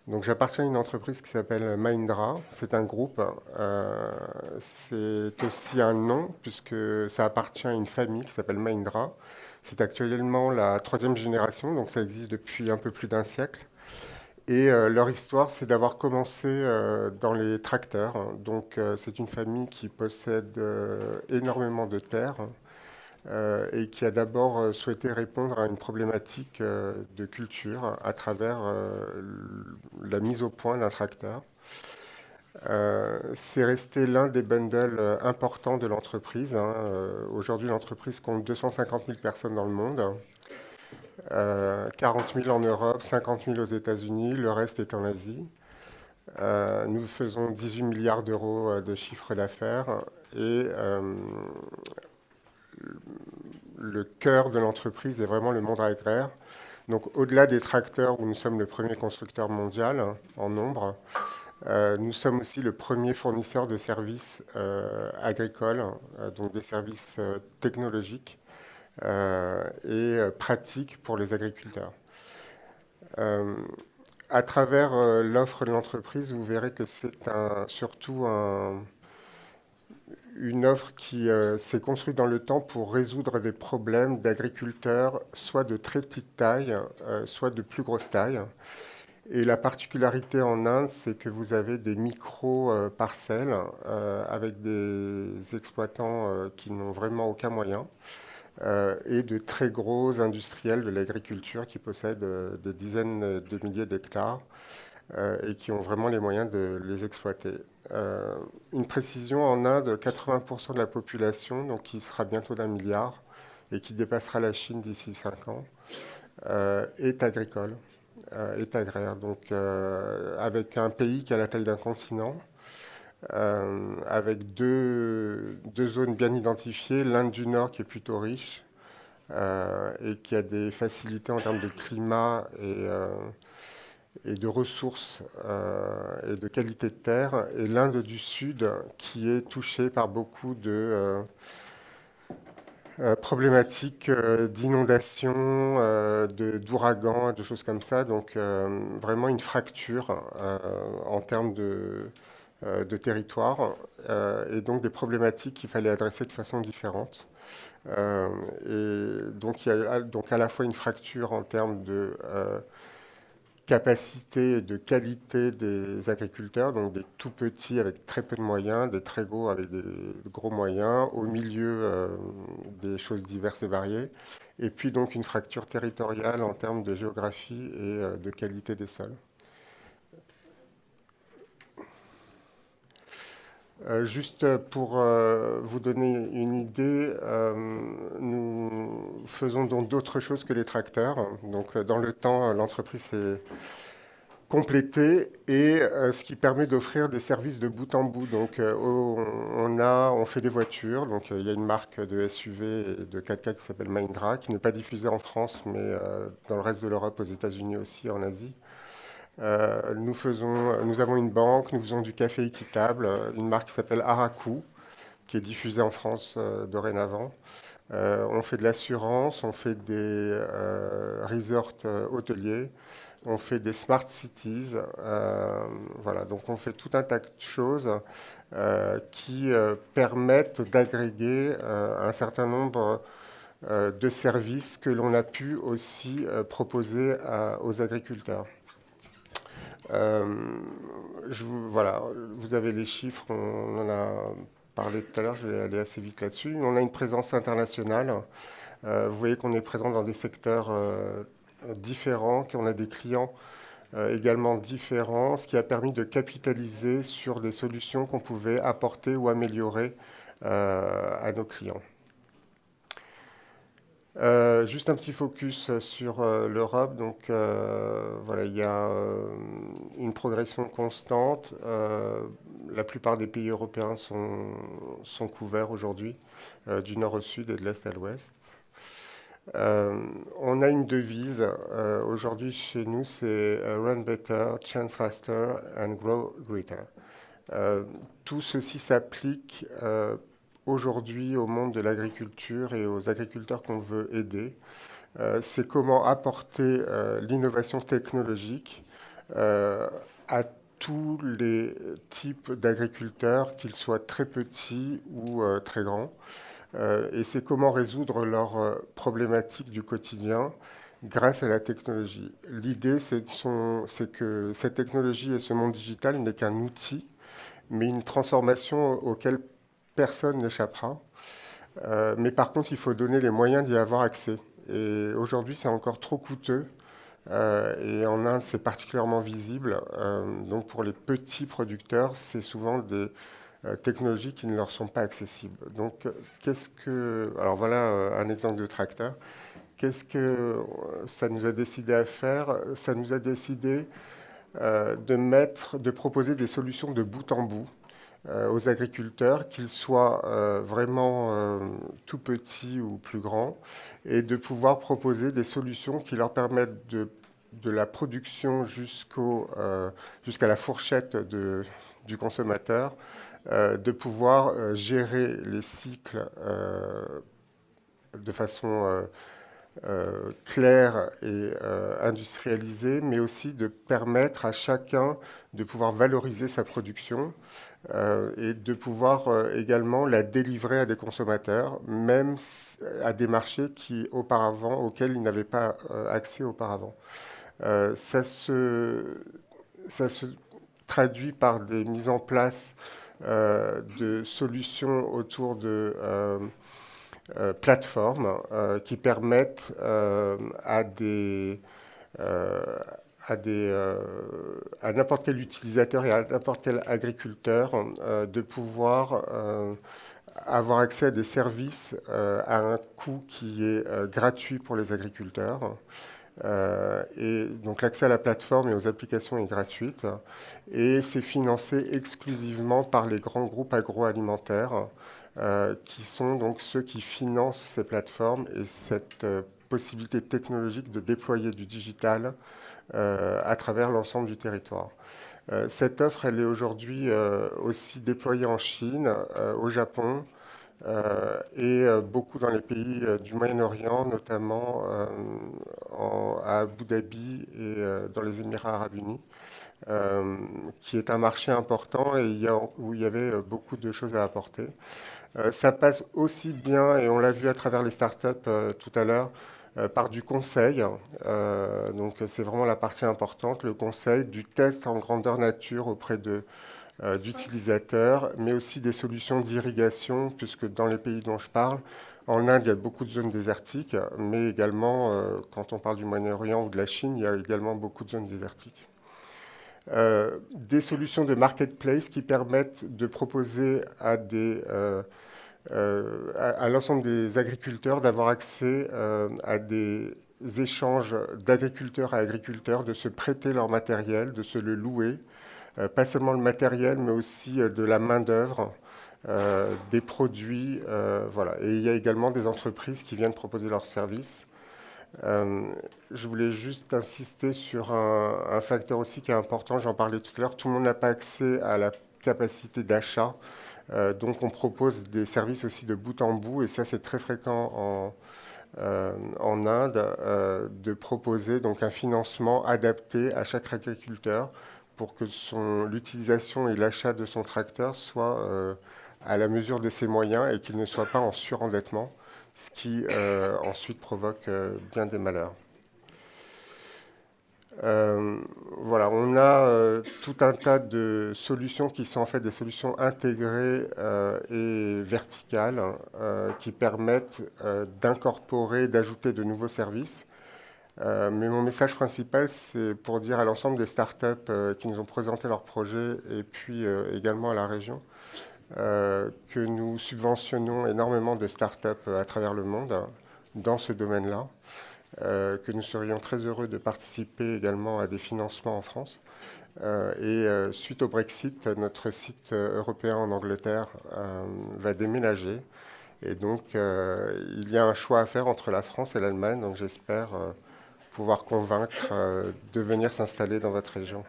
Donc j'appartiens à une entreprise qui s'appelle Mahindra. C'est un groupe. C'est aussi un nom puisque ça appartient à une famille qui s'appelle Mahindra. C'est actuellement la troisième génération, donc ça existe depuis un peu plus d'un siècle. Et leur histoire, c'est d'avoir commencé dans les tracteurs. Donc c'est une famille qui possède énormément de terres et qui a d'abord souhaité répondre à une problématique de culture à travers la mise au point d'un tracteur. C'est resté l'un des bundles importants de l'entreprise, hein. Aujourd'hui, l'entreprise compte 250 000 personnes dans le monde, 40 000 en Europe, 50 000 aux États-Unis, le reste est en Asie. Nous faisons 18 milliards d'euros de chiffre d'affaires et le cœur de l'entreprise est vraiment le monde agraire. Donc au-delà des tracteurs où nous sommes le premier constructeur mondial en nombre, nous sommes aussi le premier fournisseur de services agricoles, donc des services technologiques et pratiques pour les agriculteurs. Euh, à travers l'offre de l'entreprise, vous verrez que c'est surtout une offre qui s'est construite dans le temps pour résoudre des problèmes d'agriculteurs, soit de très petite taille, soit de plus grosse taille. Et la particularité en Inde, c'est que vous avez des micro-parcelles avec des exploitants qui n'ont vraiment aucun moyen et de très gros industriels de l'agriculture qui possèdent des dizaines de milliers d'hectares et qui ont vraiment les moyens de les exploiter. Euh, une précision, en Inde, 80% de la population, donc qui sera bientôt d'un milliard et qui dépassera la Chine d'ici 5 ans, est agricole, est agraire. Donc avec un pays qui a la taille d'un continent, avec deux zones bien identifiées, l'Inde du Nord qui est plutôt riche et qui a des facilités en termes de climat et de ressources et de qualité de terre, et l'Inde du Sud qui est touchée par beaucoup de problématiques d'inondations, d'ouragans, de choses comme ça. Donc vraiment une fracture en termes de territoire et donc des problématiques qu'il fallait adresser de façon différente. Et donc il y a donc à la fois une fracture en termes de capacité et de qualité des agriculteurs, donc des tout petits avec très peu de moyens, des très gros avec des gros moyens, au milieu des choses diverses et variées, et puis donc une fracture territoriale en termes de géographie et de qualité des sols. Juste pour vous donner une idée, nous faisons donc d'autres choses que les tracteurs. Donc dans le temps, l'entreprise s'est complétée et ce qui permet d'offrir des services de bout en bout. Donc on fait des voitures. Donc il y a une marque de SUV et de 4x4 qui s'appelle Mahindra, qui n'est pas diffusée en France, mais dans le reste de l'Europe, aux États-Unis aussi, en Asie. Nous avons une banque, nous faisons du café équitable, une marque qui s'appelle Araku, qui est diffusée en France dorénavant. On fait de l'assurance, on fait des resorts hôteliers, on fait des smart cities. Voilà, donc on fait tout un tas de choses qui permettent d'agréger un certain nombre de services que l'on a pu aussi proposer aux agriculteurs. Euh, voilà, vous avez les chiffres, on en a parlé tout à l'heure, je vais aller assez vite là-dessus. On a une présence internationale. Vous voyez qu'on est présent dans des secteurs différents, qu'on a des clients également différents, ce qui a permis de capitaliser sur des solutions qu'on pouvait apporter ou améliorer à nos clients. Juste un petit focus sur l'Europe. Donc voilà, il y a une progression constante. La plupart des pays européens sont couverts aujourd'hui, du nord au sud et de l'est à l'ouest. Euh, on a une devise aujourd'hui chez nous, c'est Run Better, Chance Faster and Grow Greater. Euh, Tout ceci s'applique aujourd'hui au monde de l'agriculture et aux agriculteurs qu'on veut aider. C'est comment apporter l'innovation technologique à tous les types d'agriculteurs, qu'ils soient très petits ou très grands. Et c'est comment résoudre leurs problématiques du quotidien grâce à la technologie. L'idée, c'est que cette technologie et ce monde digital n'est qu'un outil, mais une transformation auquel personne n'échappera. Mais par contre, il faut donner les moyens d'y avoir accès. Et aujourd'hui, c'est encore trop coûteux. Et en Inde, c'est particulièrement visible. Donc pour les petits producteurs, c'est souvent des technologies qui ne leur sont pas accessibles. Donc qu'est-ce que... Alors voilà un exemple de tracteur. Qu'est-ce que ça nous a décidé à faire? Ça nous a décidé de proposer des solutions de bout en bout aux agriculteurs, qu'ils soient vraiment tout petits ou plus grands, et de pouvoir proposer des solutions qui leur permettent de la production jusqu'à la fourchette du consommateur, de pouvoir gérer les cycles de façon claire et industrialisée, mais aussi de permettre à chacun de pouvoir valoriser sa production et de pouvoir également la délivrer à des consommateurs, même à des marchés auxquels ils n'avaient pas accès auparavant. Ça se traduit par des mises en place de solutions autour de plateformes qui permettent euh, à n'importe quel utilisateur et à n'importe quel agriculteur de pouvoir avoir accès à des services à un coût qui est gratuit pour les agriculteurs. Et donc l'accès à la plateforme et aux applications est gratuite et c'est financé exclusivement par les grands groupes agroalimentaires qui sont donc ceux qui financent ces plateformes et cette possibilité technologique de déployer du digital à travers l'ensemble du territoire. Cette offre, elle est aujourd'hui aussi déployée en Chine, au Japon, et beaucoup dans les pays du Moyen-Orient, notamment à Abu Dhabi et dans les Émirats arabes unis, qui est un marché important et où il y avait beaucoup de choses à apporter. Ça passe aussi bien, et on l'a vu à travers les startups tout à l'heure, par du conseil. Donc c'est vraiment la partie importante, le conseil, du test en grandeur nature auprès d'utilisateurs, mais aussi des solutions d'irrigation, puisque dans les pays dont je parle, en Inde, il y a beaucoup de zones désertiques, mais également, quand on parle du Moyen-Orient ou de la Chine, il y a également beaucoup de zones désertiques. Des solutions de marketplace qui permettent de proposer à l'ensemble des agriculteurs d'avoir accès à des échanges d'agriculteurs à agriculteurs, de se prêter leur matériel, de se le louer, pas seulement le matériel, mais aussi de la main-d'œuvre, des produits. Voilà. Et il y a également des entreprises qui viennent proposer leurs services. Euh, je voulais juste insister sur un facteur aussi qui est important, j'en parlais tout à l'heure, tout le monde n'a pas accès à la capacité d'achat, donc on propose des services aussi de bout en bout, et ça c'est très fréquent en Inde, de proposer donc un financement adapté à chaque agriculteur pour que l'utilisation et l'achat de son tracteur soient à la mesure de ses moyens et qu'il ne soit pas en surendettement, ce qui ensuite provoque bien des malheurs. Voilà, on a tout un tas de solutions qui sont en fait des solutions intégrées et verticales qui permettent d'incorporer, d'ajouter de nouveaux services. Mais mon message principal, c'est pour dire à l'ensemble des startups qui nous ont présenté leurs projets et puis également à la région que nous subventionnons énormément de startups à travers le monde dans ce domaine-là, que nous serions très heureux de participer également à des financements en France. Suite au Brexit, notre site européen en Angleterre va déménager. Et donc, il y a un choix à faire entre la France et l'Allemagne. Donc, j'espère pouvoir convaincre de venir s'installer dans votre région.